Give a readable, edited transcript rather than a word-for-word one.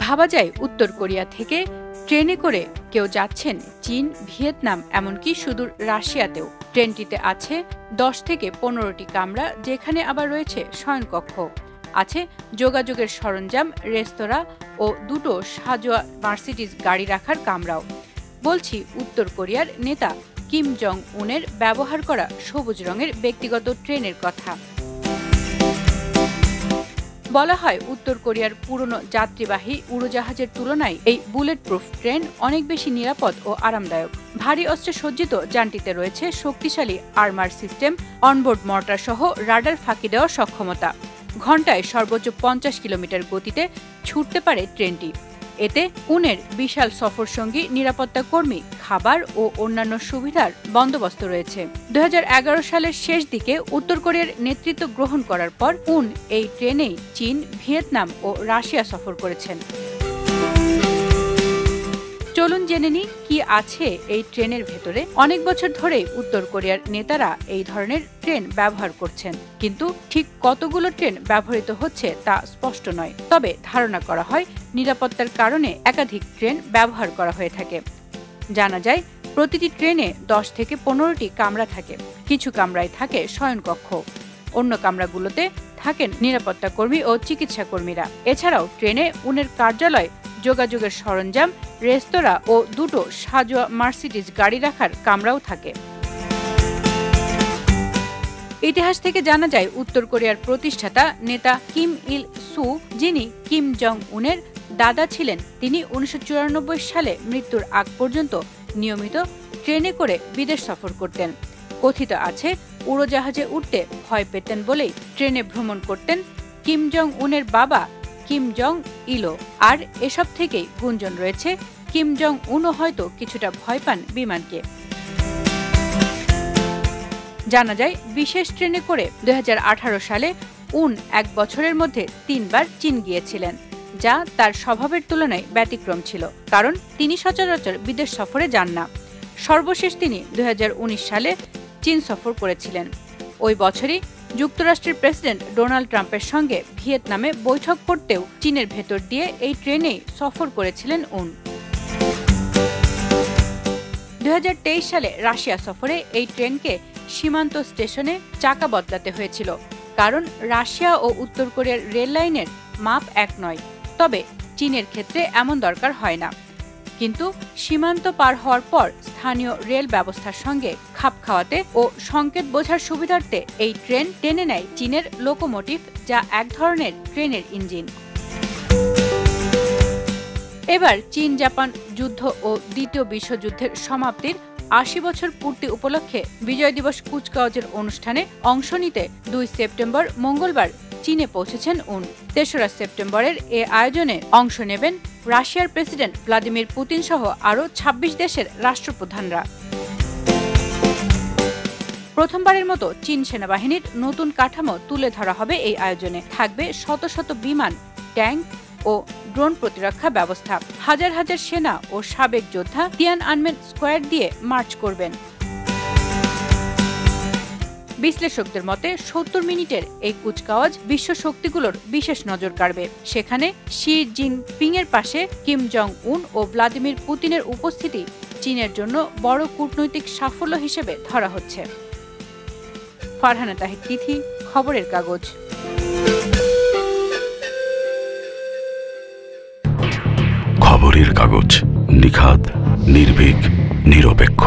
ভাবা যায় উত্তর কোরিয়া থেকে ট্রেনে করে কেউ যাচ্ছেন চীন, ভিয়েতনাম, এমনকি সুদূর রাশিয়াতেও। ট্রেনটিতে আছে 10 থেকে 15টি কামরা, যেখানে আবার রয়েছে শয়নকক্ষ, আছে যোগাযোগের সরঞ্জাম, রেস্তোরাঁ ও 2টো সাজোয়া মার্সিডিজ গাড়ি রাখার কামরাও। বলছি উত্তর কোরিয়ার নেতা কিম জং উনের ব্যবহার করা সবুজ রঙের ব্যক্তিগত ট্রেনের কথা। বলা হয় উত্তর কোরিয়ার পুরনো যাত্রীবাহী উড়োজাহাজের তুলনায় এই বুলেট প্রুফ ট্রেন অনেক বেশি নিরাপদ ও আরামদায়ক। ভারী অস্ত্রে সজ্জিত যানটিতে রয়েছে শক্তিশালী আর্মার সিস্টেম, অনবোর্ড মর্টার সহ রাডার ফাঁকি দেওয়ার সক্ষমতা। ঘণ্টায় সর্বোচ্চ 50 কিলোমিটার গতিতে ছুটতে পারে ট্রেনটি। এতে উনের বিশাল সফরসঙ্গী, নিরাপত্তা কর্মী, খাবার ও অন্যান্য সুবিধার বন্দোবস্ত রয়েছে। 2011 সালের শেষ দিকে উত্তর কোরিয়ার নেতৃত্ব গ্রহণ করার পর উন এই ট্রেনেই চীন, ভিয়েতনাম ও রাশিয়া সফর করেছেন। চলুন জেনে নিই কি আছে এই ট্রেনের ভেতরে। অনেক বছর ধরেই উত্তর কোরিয়ার নেতারা এই ধরনের ট্রেন ব্যবহার করছেন, কিন্তু ঠিক কতগুলো ট্রেন ব্যবহৃত হচ্ছে তা স্পষ্ট নয়। তবে ধারণা করা হয় নিরাপত্তার কারণে একাধিক ট্রেন ব্যবহার করা হয়ে থাকে। জানা যায় প্রতিটি ট্রেনে 10 থেকে 15টি কামরা থাকে। কিছু কামরায় থাকে শয়নকক্ষ, অন্য কামরাগুলোতে থাকেন নিরাপত্তা কর্মী ও চিকিৎসা কর্মীরা। এছাড়াও ট্রেনে উনের কার্যালয়, যোগাযোগের সরঞ্জাম, রেস্তোরাঁ ও 2টো সাজোয়া মার্সিডিজ গাড়ি রাখার কামরাও থাকে। ইতিহাস থেকে জানা যায় উত্তর কোরিয়ার প্রতিষ্ঠাতা নেতা কিম ইল সু, যিনি কিম জং উনের দাদা ছিলেন, তিনি 1994 সালে মৃত্যুর আগ পর্যন্ত নিয়মিত ট্রেনে করে বিদেশ সফর করতেন। কথিত আছে উড়োজাহাজে উঠতে ভয় পেতেন বলেই ট্রেনে ভ্রমণ করতেন কিম জং উনের বাবা কিম জং ইলও। আর এসব থেকেই গুঞ্জন রয়েছে কিম জং উনও হয়তো কিছুটা ভয় পান বিমানকে। জানা যায় বিশেষ ট্রেনে করে 2018 সালে উন 1 বছরের মধ্যে 3 বার চীন গিয়েছিলেন, যা তার স্বভাবের তুলনায় ব্যতিক্রম ছিল, কারণ তিনি সচরাচর বিদেশ সফরে যান না। সর্বশেষ তিনি 2019 সালে চীন সফর করেছিলেন। ওই বছরই যুক্তরাষ্ট্রের প্রেসিডেন্ট ডোনাল্ড ট্রাম্পের সঙ্গে ভিয়েতনামে বৈঠক করতেও চীনের ভেতর দিয়ে এই ট্রেনেই সফর করেছিলেন উন। 2023 সালে রাশিয়া সফরে এই ট্রেনকে সীমান্ত স্টেশনে চাকা বদলাতে হয়েছিল, কারণ রাশিয়া ও উত্তর কোরিয়ার রেল লাইনের মাপ এক নয়। তবে চীনের ক্ষেত্রে এমন দরকার হয় না, কিন্তু সীমান্ত পার হওয়ার পর স্থানীয় রেল ব্যবস্থার সঙ্গে খাপ খাওয়াতে ও সংকেত বোঝার সুবিধার্থে এই ট্রেন টেনে নেয় চীনের লোকোমোটিভ, যা এক ধরনের ট্রেনের ইঞ্জিন। এবার চীন জাপান যুদ্ধ ও দ্বিতীয় বিশ্বযুদ্ধের সমাপ্তির 80 বছর পূর্তি উপলক্ষে বিজয় দিবস কুচকাওয়াজের অনুষ্ঠানে অংশ নিতে 2 সেপ্টেম্বর মঙ্গলবার চীনে পৌঁছেছেন উন। 3রা সেপ্টেম্বরের এ আয়োজনে অংশ নেবেন রাশিয়ার প্রেসিডেন্ট ভ্লাদিমির পুতিন সহ আরও 26 দেশের রাষ্ট্রপ্রধানরা। প্রথমবারের মতো চীন সেনাবাহিনীর নতুন কাঠামো তুলে ধরা হবে এই আয়োজনে। থাকবে শত শত বিমান, ট্যাঙ্ক ও ড্রোন প্রতিরক্ষা ব্যবস্থা। হাজার হাজার সেনা ও সাবেক যোদ্ধা তিয়ানআনমেন স্কোয়ার দিয়ে মার্চ করবেন। বিশ্লেষকদের মতে 70 মিনিটের এই কুচকাওয়াজ বিশ্ব শক্তিগুলোর বিশেষ নজর কাড়বে। সেখানে শি জিনপিং এর পাশে কিম জং উন ও ভ্লাদিমির পুতিনের উপস্থিতি চীনের জন্য বড় কূটনৈতিক সাফল্য হিসেবে ধরা হচ্ছে। ফারহানা তাহিদ তিথি, খবরের কাগজ। খবরের কাগজ, নিখাদ, নির্ভীক, নিরপেক্ষ।